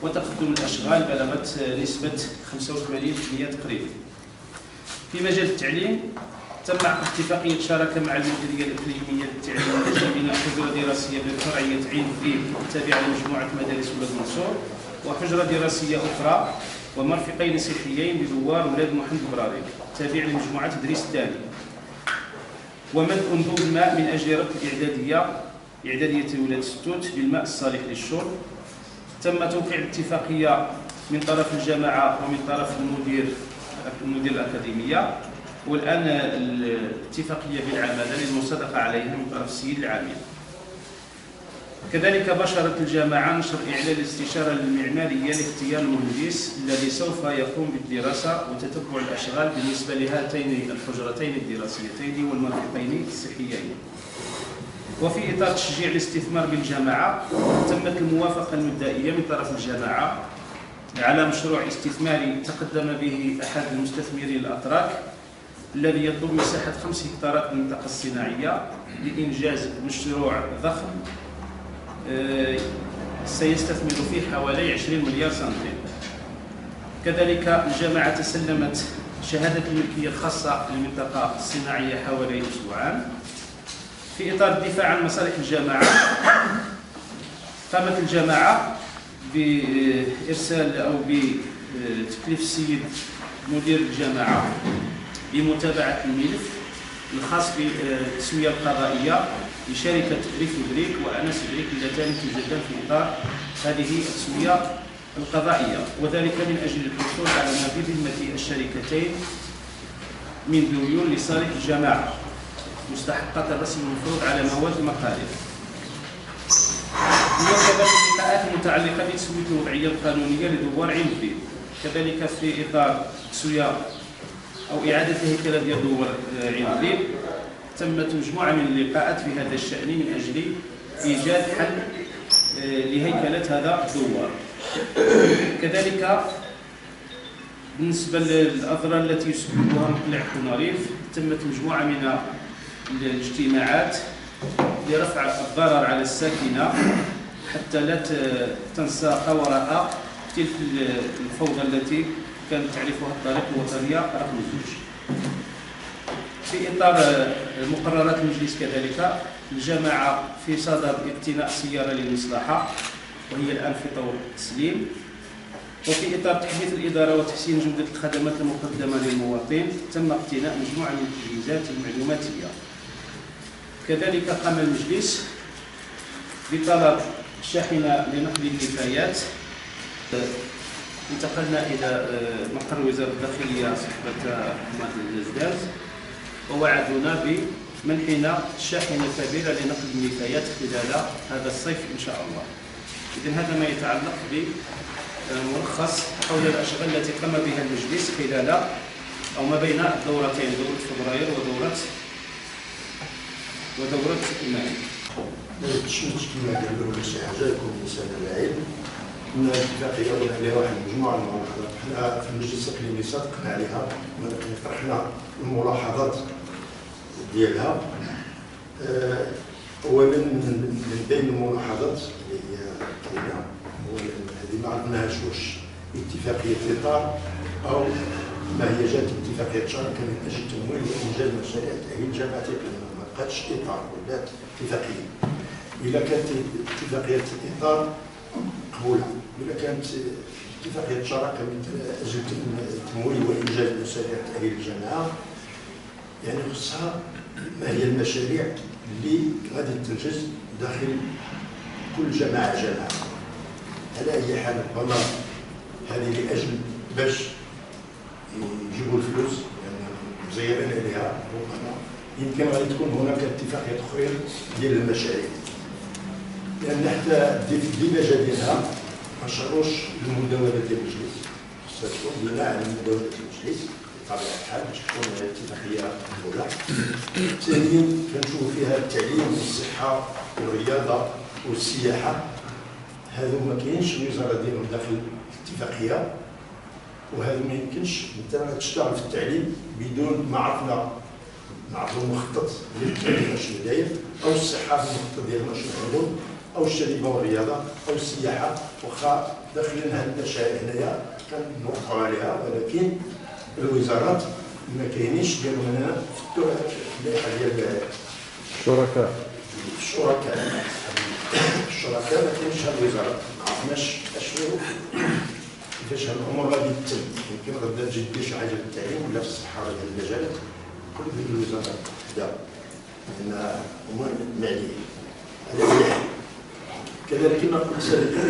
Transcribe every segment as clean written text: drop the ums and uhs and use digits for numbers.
وتقدم الأشغال بلغت نسبة 85% تقريبا. في مجال التعليم تم عقد اتفاقية شراكة مع المديرية الإقليمية للتعليم لأجل بناء حجرة دراسية بفرعية عين فيل التابعة لمجموعة مدارس ولاد منصور، وحجرة دراسية أخرى ومرفقين صحيين لدوار ولاد محمد براري تابع لمجموعة إدريس الثاني، وملء أنبوب الماء من أجل ربط إعدادية ولاد الستوت بالماء الصالح للشرب. تم توقيع الاتفاقية من طرف الجامعة ومن طرف المدير الأكاديمية، والآن الاتفاقية بالعمالة للمصادقة عليها من طرف السيد العامل. كذلك بشرت الجامعة نشر إعلان الاستشارة المعمارية لاختيار المهندس الذي سوف يقوم بالدراسة وتتبع الأشغال بالنسبة لهاتين الحجرتين الدراسيتين والمرفقين الصحيين. وفي إطار تشجيع الاستثمار بالجامعة تمت الموافقة المبدئية من طرف الجامعة على مشروع استثماري تقدم به أحد المستثمرين الأتراك الذي يطلب مساحة 5 هكتارات من المنطقة الصناعية لإنجاز مشروع ضخم سيستثمر فيه حوالي 20 مليار سنتيم. كذلك الجامعة تسلمت شهادة الملكية الخاصة للمنطقة الصناعية حوالي أسبوعان. في إطار الدفاع عن مصالح الجامعة قامت الجامعة بإرسال أو بتكليف السيد مدير الجامعة بمتابعة الملف الخاص بالتسوية القضائية لشركة ريفودريك وأنس بريك اللتان توجدان في إطار هذه التسوية القضائية، وذلك من أجل الحصول على ما بذمة الشركتين من ديون لصالح الجامعة مستحقات الرسم المفروض على مواد المقالب. مواكبة اللقاءات المتعلقة بتسوية الوضعية القانونية لدوار عين فيل. كذلك في إطار تسوية أو إعادة الهيكلة ديال دوار عين فيل تمت مجموعة من اللقاءات في هذا الشأن من أجل إيجاد حل لهيكلة هذا الدوار. كذلك بالنسبة للأضرار التي يسببها مقلع كناريف تمت مجموعة من الاجتماعات لرفع الضرر على الساكنة حتى لا تنساق وراء تلك الفوضى التي كانت تعرفها الطريق الوطنية رقم 2. في إطار مقررات المجلس كذلك الجامعة في صدد اقتناء سيارة للمصلحة وهي الآن في طور التسليم. وفي إطار تحديث الإدارة وتحسين جودة الخدمات المقدمة للمواطن تم اقتناء مجموعة من التجهيزات المعلوماتية. كذلك قام المجلس بطلب شاحنة لنقل النفايات. انتقلنا إلى مقر وزارة الداخلية صحبة أحمد الزداز ووعدونا بمنحنا شاحنة كبيرة لنقل النفايات خلال هذا الصيف إن شاء الله. إذن هذا ما يتعلق بملخص حول الأشغال التي قام بها المجلس خلال أو ما بين الدورتين، دورة فبراير ودورة مايو. التشميت كما قالوا شي حاجه يكون الانسان العيب كنا اتفاقيه ولا عليها واحد المجموعه من الملاحظات. حنا في المجلس الاقليمي صادقنا عليها طرحنا الملاحظات ديالها. اولا من بين الملاحظات اللي هي كاينه هذه ما عرفناهاش واش اتفاقيه اطار او ما هي جات اتفاقيه شراكه من اجل تمويل وانجاز مشاريع تاهيل جامعه الاقليم. ما بقاتش اطار ولات اتفاقيه. إذا كانت اتفاقية إطار مقبولة، وإذا كانت اتفاقية شراكة من أجل تمويل وإنجاز مشاريع تأهيل الجامعة، يعني خصها ما هي المشاريع اللي غادي تنجز داخل كل جامعة. على أي حال ربما هذه لأجل باش يجيبوا الفلوس يعني مزيرين عليها، ربما يمكن غادي تكون هناك اتفاقيات أخرى ديال المشاريع. لأن حتى الديباجة ديالها ما شروش المداولة ديال المجلس، خصها تكون بناء على مداولة المجلس بطبيعة الحال باش تكون اتفاقية مقبولة. ثانيا كنشوفوا فيها التعليم والصحة والرياضة والسياحة، هذو ما كاينش الوزارة ديالهم داخل الاتفاقية، وهذا ما يمكنش انت تشتغل في التعليم بدون ما عرفنا نعرفوا المخطط ديال التعليم شنو داير، او الصحه المخطط ديالنا شنو هو، او الشريبه والرياضه او السياحه، واخا داخلين هاد المشاريع هنايا كنوقعوا عليها، ولكن الوزارات ما كاينينش ديالهم هنا في اللائحه ديال الشركاء ما كاينش هاد الوزارات، ما عرفناش اشنو كيفاش هاد الامور غادي تتم. يمكن غدا تجي دير شي حاجه في التعليم ولا في الصحه ولا في المجالات كل هذه الوزارات وحده، لان هما معنيين على كل حال. كذلك كما قلت سابقا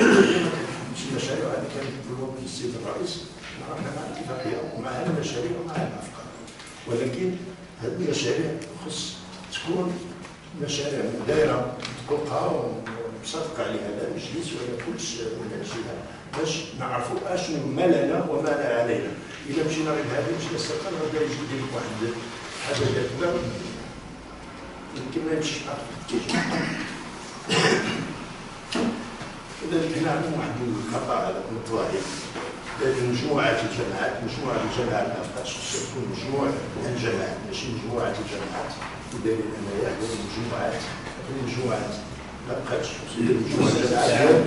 ان شي مشاريع هذه كانت تطلب السيد الرئيس مع الاتفاقيه ومع المشاريع ومع الافكار، ولكن هذه المشاريع خص تكون مشاريع دايره مطبوقه ومصادقه عليها لا المجلس ولا كلش ولا الجهه، باش نعرفوا اشنو ما لنا وما لا علينا. الا مشينا غير بهذا المشكل السرطان غدا يجي يدير لك واحد حاجه ديال يمكن ما يمشيش معك في الاتجاه. كذلك هنا عندنا واحد الخطا هذا متواضع، مجموعات الجماعات ما بقاتش تكون مجموعه الجماعات، ماشي مجموعه الجماعات بدليل انها مجموعات ما بقاتش مجموعه الجماعات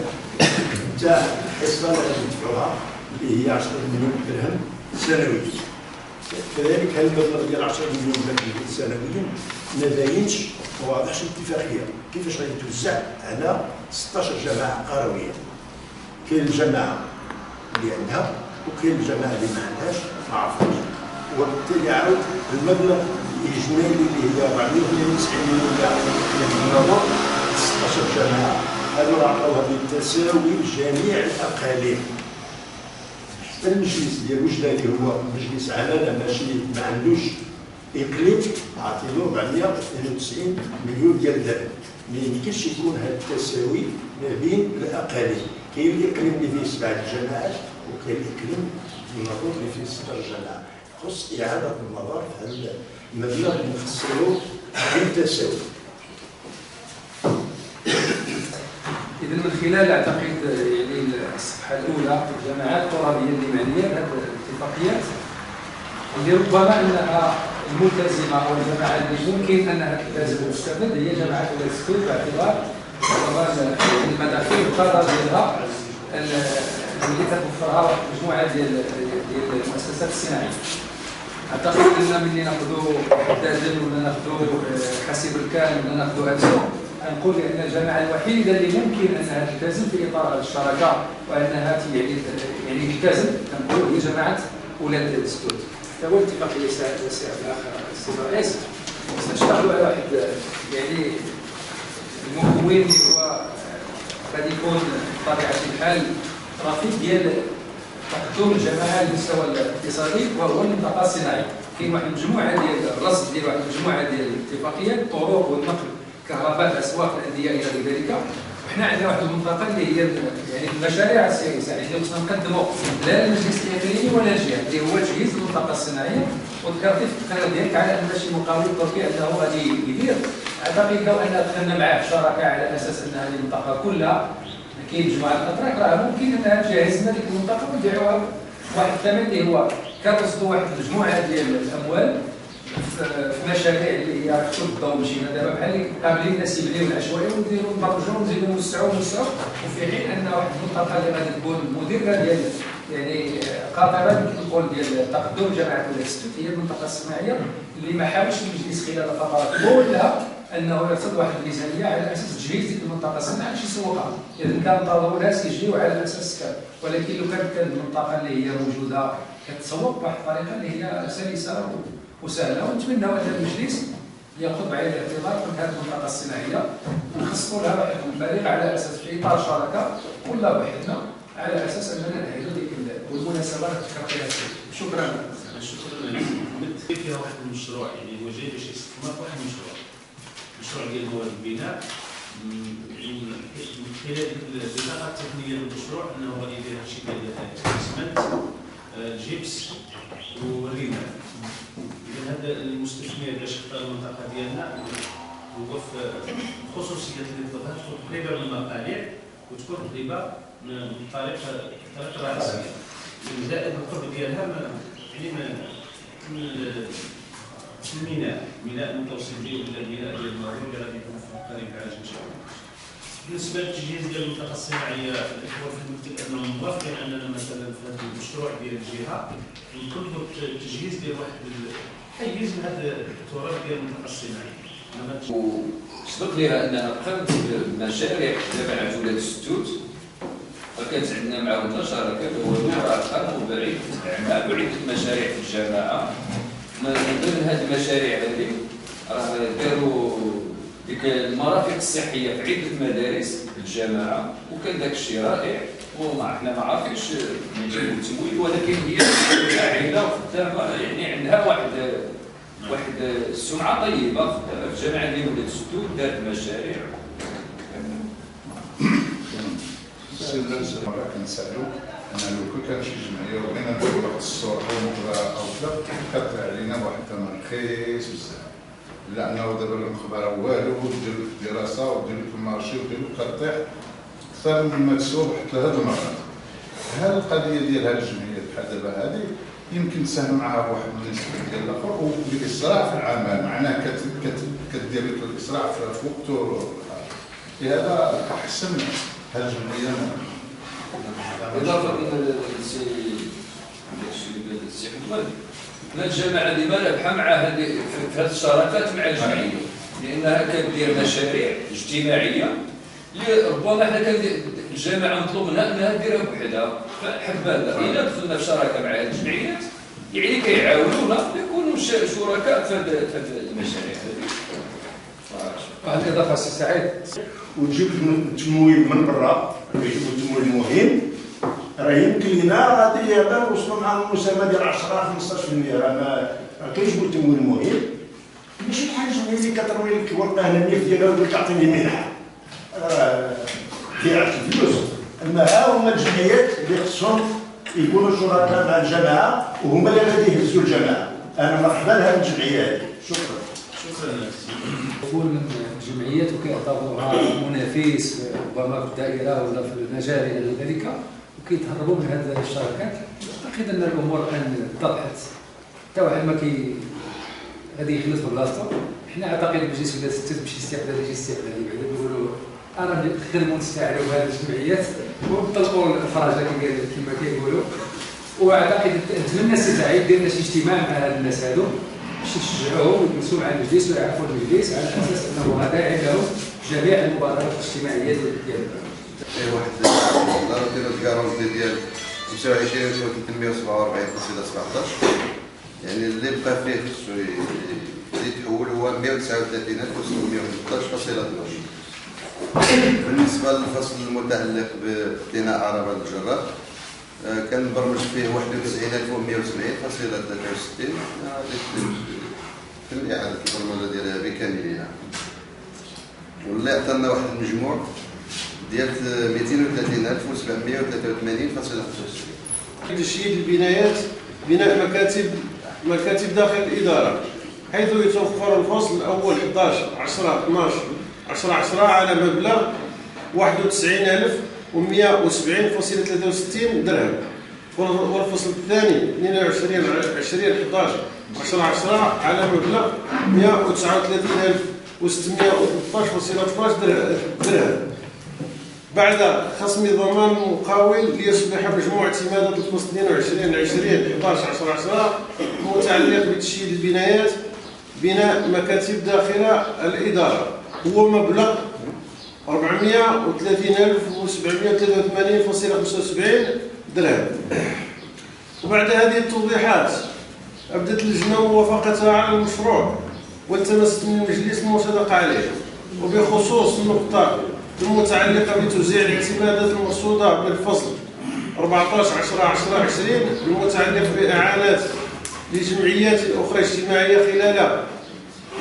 تاع الحصه اللي غادي ندفعوها اللي هي 10 مليون درهم سنويا. كذلك هذا المبلغ ديال 10 مليون درهم سنويا ما باينش، ما واضحش الاتفاقيه كيفاش غادي توزع على 16 جماعه قرويه. كاين الجماعه اللي عندها وكاين الجماعه اللي ما عندهاش ما عرفناش، وبالتالي عاود المبلغ الاجمالي اللي هي 492 مليون درهم 16 جماعه هذو عطاوها بالتساوي لجميع الاقاليم. حتى المجلس ديال وجده اللي هو مجلس عماله ماشي ما عندوش اقليم عاطينو 492 مليون ديال درهم. ما يمكنش يكون هذا التساوي ما بين الاقاليم. كاين الاقليم اللي فيه 7 جماعات وكاين الاقليم المنظور اللي فيه 16 جماعه. خص اعاده النظر في هذا المبلغ اللي نخصصوه بالتساوي. إذا من خلال أعتقد يعني الصفحة الأولى الجماعات الترابية اللي معنية بهذه الاتفاقيات اللي ربما أنها الملتزمة أو الجماعة اللي ممكن أنها تلتزم وتستفاد هي جماعات الأسكول باعتبار المداخيل القرار ديالها اللي تتوفرها مجموعة ديال المؤسسات الصناعية. أعتقد أن ملي ناخذوا دادل ولا ناخذوا حاسب الكان ولا ناخذوا أتسو نقول ان الجماعه الوحيده اللي ممكن انها تلتزم في اطار الشراكه وانها يعني تلتزم كنقول هي جماعه ولاد السدود. حتى هو اتفاقيه سي السي الرئيس سنشتغلوا على واحد يعني المكون اللي هو غادي يكون بطبيعه الحال رفيق ديال تقدم الجماعه على المستوى الاقتصادي وهو المنطقه الصناعيه. كاين واحد المجموعه ديال الرصد ديال واحد المجموعه ديال الاتفاقيات الطرق والنقل كهرباء الاسواق الانديه الى غير ذلك. وحنا عندنا واحد المنطقه اللي هي يعني المشاريع السياسيه اللي خصنا نقدموا لا المجلس الاقليمي ولا الجهه اللي هو تجهيز المنطقه الصناعيه. وذكرتي في التقرير ديالك على ان شي مقاول تركي انه غادي يدير. اعتقد لو ان دخلنا معاه في شراكه على اساس ان هذه المنطقه كلها كاين مجموعه الاتراك راه ممكن انها تجهز لنا ديك المنطقه ونبيعوها بواحد الثمن اللي هو كنرصدوا واحد المجموعه ديال الاموال في مشاريع اللي هي خصو الضوء مشينا دابا بحال اللي قابلين الناس يبنيو العشوائي ونديروا نبرجوا ونزيدوا نوسعوا وفي حين ان واحد المنطقه اللي غادي تكون مديره ديال يعني قاطره كما نقول ديال تقدم جماعه الاستوت هي المنطقه الصناعيه اللي ما حاولش المجلس خلال فترات مولها انه يرصد واحد الميزانيه على اساس تجهيز ديك المنطقه الصناعيه باش يسوقها. اذا كان طلبوا ناس يجيو على اساس ولكن لو كانت المنطقه اللي هي موجوده كتسوق بواحد الطريقه اللي هي سلسه وسهله. ونتمنى ان المجلس ياخذ بعين الاعتبار في هذه المنطقه الصناعيه ونخصصوا لها واحد الفريق على اساس في اطار شراكه ولا وحدنا على اساس اننا نحيدوا ديك والمناسبات ذكر فيها شكرا. شكرا. مثل فيها واحد المشروع يعني هو جاي باش يستثمر في واحد المشروع ديال مواد البناء من خلال البطاقه التقنيه للمشروع انه غادي يدير شي ديال الاسمنت الجبس والرمال. إذا هذا المستثمر باش اختار المنطقة ديالنا هو في خصوصية اللي ذكرها تكون قريبة من المقالع وتكون قريبة من الطريق الرئيسية. زائد القرب ديالها يعني من الميناء المتوسط ولا الميناء ديال المغرب اللي غادي يكون في القريب العاجل إن شاء الله. بالنسبه للتجهيز ديال المنطقه الصناعيه الاخوه في الممثل انهم موافقين اننا مثلا في هذا المشروع ديال الجهه نطلبوا التجهيز ديال واحد الحيز من هذا التراب ديال المنطقه الصناعيه. وسبق لها انها قامت بمشاريع تبع جوله الستوت، وكانت عندنا معهم 12 شركه راه قاموا بعده اعمال وعده مشاريع في الجامعه. من ضمن هذه المشاريع هذه راه داروا ديك المرافق الصحيه في عده مدارس في الجامعه، وكان داك الشيء رائع. وحنا ما عارفينش نجيبوا التمويل، ولكن هي فاعله وخدامه، يعني عندها واحد السمعه طيبه في الجامعه ديال ولاد السدود، دارت مشاريع. السيد الرئيس مرة كنسالو أن لو كان كان شي جمعية وبغينا نديرو واحد الصورة أو مقبرة أو كذا كتطلع علينا بواحد الثمن رخيص بزاف، لأنه دابا المقبرة والو وديرو الدراسة وديرو المارشي وديرو كطيح أكثر مما تسوى واحد 3 مرات. هاد القضية ديال هاد الجمعيات بحال دابا هادي يمكن تساهم معها بواحد النسبة ديال الآخر وبالإسراع في العمل، معناه كدير الإسراع في وقته. لهذا أحسن هاد الجمعية. إضافة إلى السي حكمان، الجامعة ديما رابحة مع هذه في هذه الشراكات مع الجمعية، لأنها كدير مشاريع اجتماعية اللي ربما حنا الجامعة مطلوب منها أنها ديرها بوحدها. فحبذا إلا دخلنا في شراكة مع هذه الجمعيات يعني كيعاونونا يكونوا شركاء في هذه المشاريع هذه. واحد الإضافة سي سعيد، وتجيب التمويل من برا، يجيبوا التمويل مهم، راه يمكن لنا غادي نوصلوا مع المساهمه ديال 10-15%، راه كيجيبوا التمويل مهم، ماشي بحال الجمعيه اللي كتروي لك ورقه هنيه ديالها وتقول لك اعطيني منحه، راه كيعرف الفلوس. اما ها هما الجمعيات اللي خصهم يكونوا شركاء مع الجماعه وهما اللي غادي يهزوا الجماعه. انا مرحبا بهذه الجمعيه هذه. شكرا. دخول من الجمعيات وكيعتبروها منافس ربما في الدائره ولا في المجال الى ذلك، وكيتهربوا من هذه الشراكات. اعتقد ان الامور الان اتضحت، حتى واحد ما غادي يخلص في بلاصتو. حنا اعتقد مجلس ولاية السدود ماشي استقلالي، يجي استقلالي بعدا نقولوا انا نخدموا نستعلوا بهذه الجمعيات ونطلقوا الافراج كما كيقولوا. واعتقد نتمنى السي سعيد دير شي اجتماع مع هاد الناس هادو باش يشجعوهم ويجلسوا مع المجلس ويعرفوا المجلس على اساس انه غدا عندهم جميع المبادرات الاجتماعيه ديالهم. واحد لا ديال الكارونتي ديال 29347.17، يعني اللي بقى فيه خصو يتحول هو 139,613.12. بالنسبه للفصل المتعلق ببناء عربه الجرار كان مبرمج فيه 91,170.63 تم اعاده البرمجه ديالها بكاملها، واللي عطانا واحد المجموع ديال 230,783.65. تشييد البنايات، بناء مكاتب داخل الاداره، حيث يتوفر الفصل الاول 11/10/12/10/10 على مبلغ 91,170.63 درهم، والفصل الثاني 22/20/11/10/10 على مبلغ 139,613.12 درهم، بعد خصم ضمان مقاول ليصبح مجموع اعتمادات الفصل 22/20/11/10 متعلق بتشييد البنايات بناء مكاتب داخل الإدارة هو مبلغ 430,783.75 درهم. وبعد هذه التوضيحات أبدت اللجنة موافقتها على المشروع والتمست من المجلس المصادقة عليه، وبخصوص النقطة المتعلقة بتوزيع الاعتمادات المرصودة بالفصل 14/10/10/20 المتعلق بإعانات لجمعيات أخرى اجتماعية خلال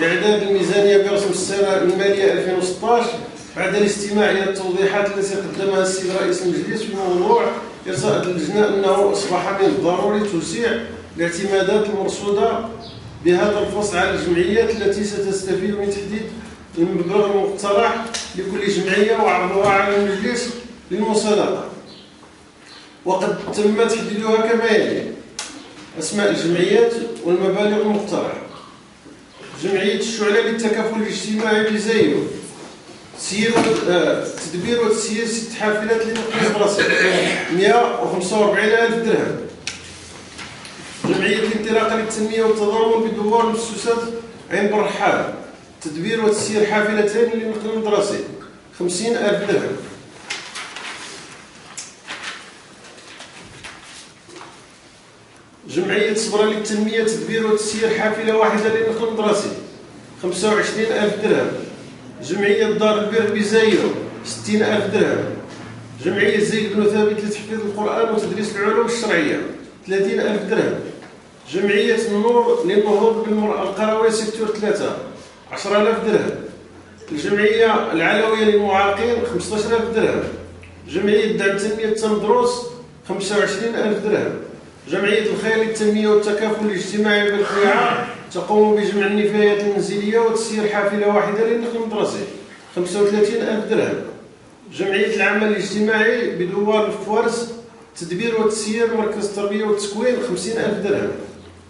إعداد الميزانية برسم السنة المالية 2016، بعد الاستماع إلى التوضيحات التي قدمها السيد رئيس المجلس في الموضوع، ارتأت اللجنة أنه أصبح من الضروري توسيع الاعتمادات المرصودة بهذا الفصل على الجمعيات التي ستستفيد من تحديد المبلغ المقترح لكل جمعية وعرضها على المجلس للمصادقة. وقد تم تحديدها كما يلي: أسماء الجمعيات والمبالغ المقترحة. جمعية الشعلة للتكافل الاجتماعي بزايدو تدبير وتسيير 6 حافلات لنقل مدرسي 145,000 درهم. جمعية الانطلاقة للتنمية والتضامن بدوار مؤسسات عين برحال تدبير وتسيير حافلتين للنقل المدرسي 50,000 درهم. جمعية صبرا للتنمية تدبير وتسيير حافلة واحدة للنقل المدرسي 25,000 درهم. جمعية دار البر بزايو 60,000 درهم. جمعية زيد بن ثابت لتحفيظ القرآن وتدريس العلوم الشرعية 30,000 درهم. جمعية النور للنهوض بالمرأة القروية سيكتور 3 10,000 درهم. الجمعية العلوية للمعاقين 15,000 درهم. جمعية دعم تنمية تمدروس 25,000 درهم. جمعية الخير للتنمية والتكافل الاجتماعي بالقيعة تقوم بجمع النفايات المنزلية وتسيير حافلة واحدة للنقل المدرسي 35,000 درهم. جمعية العمل الاجتماعي بدوار الفوارس تدبير وتسيير مركز التربية والتكوين 50,000 درهم.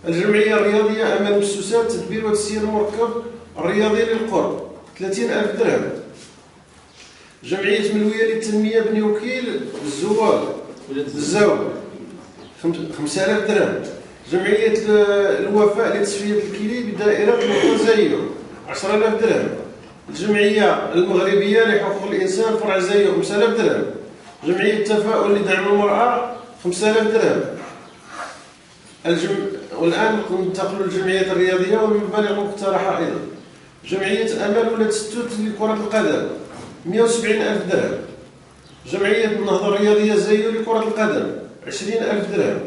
الجمعية الرياضية أمام السوسات تدبير وتسيير المركب الرياضي للقرب 30,000 درهم. جمعية ملوية للتنمية بني وكيل الزاوية 5,000 درهم. جمعية الوفاء لتصفية الكلي بدائرة زايو 10,000 درهم. الجمعية المغربية لحقوق الإنسان فرع زايو 5,000 درهم. جمعية التفاؤل لدعم المرأة 5,000 درهم. والآن ننتقل للجمعيات الرياضية والمبالغ المقترحة أيضا. جمعية أمل ولاد ستوت لكرة القدم 170,000 درهم. جمعية النهضة الرياضية زايو لكرة القدم 20,000 درهم.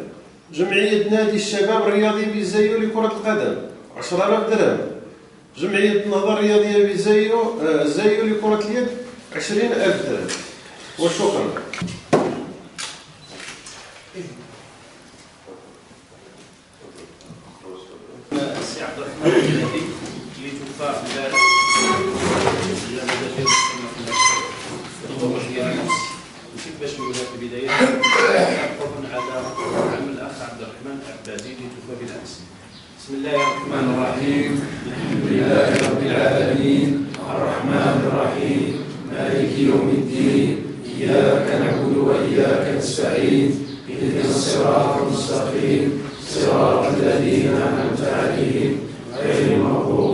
جمعية نادي الشباب الرياضي بزايو لكرة القدم 10,000 درهم. جمعية النهضة الرياضية بزايو لكرة اليد 20,000 درهم. وشكرا. السي عبد الرحمن الذي توفى امبارح نسيت باش نقولها في البدايه حكم على عم الاخ عبد الرحمن العبادي اللي توفى بالامس. بسم الله الرحمن الرحيم. الحمد لله رب العالمين الرحمن الرحيم مالك يوم الدين إياك نعبد وإياك نستعين اهدنا الصراط المستقيم صراط الذين أنعمت عليهم غير المغضوب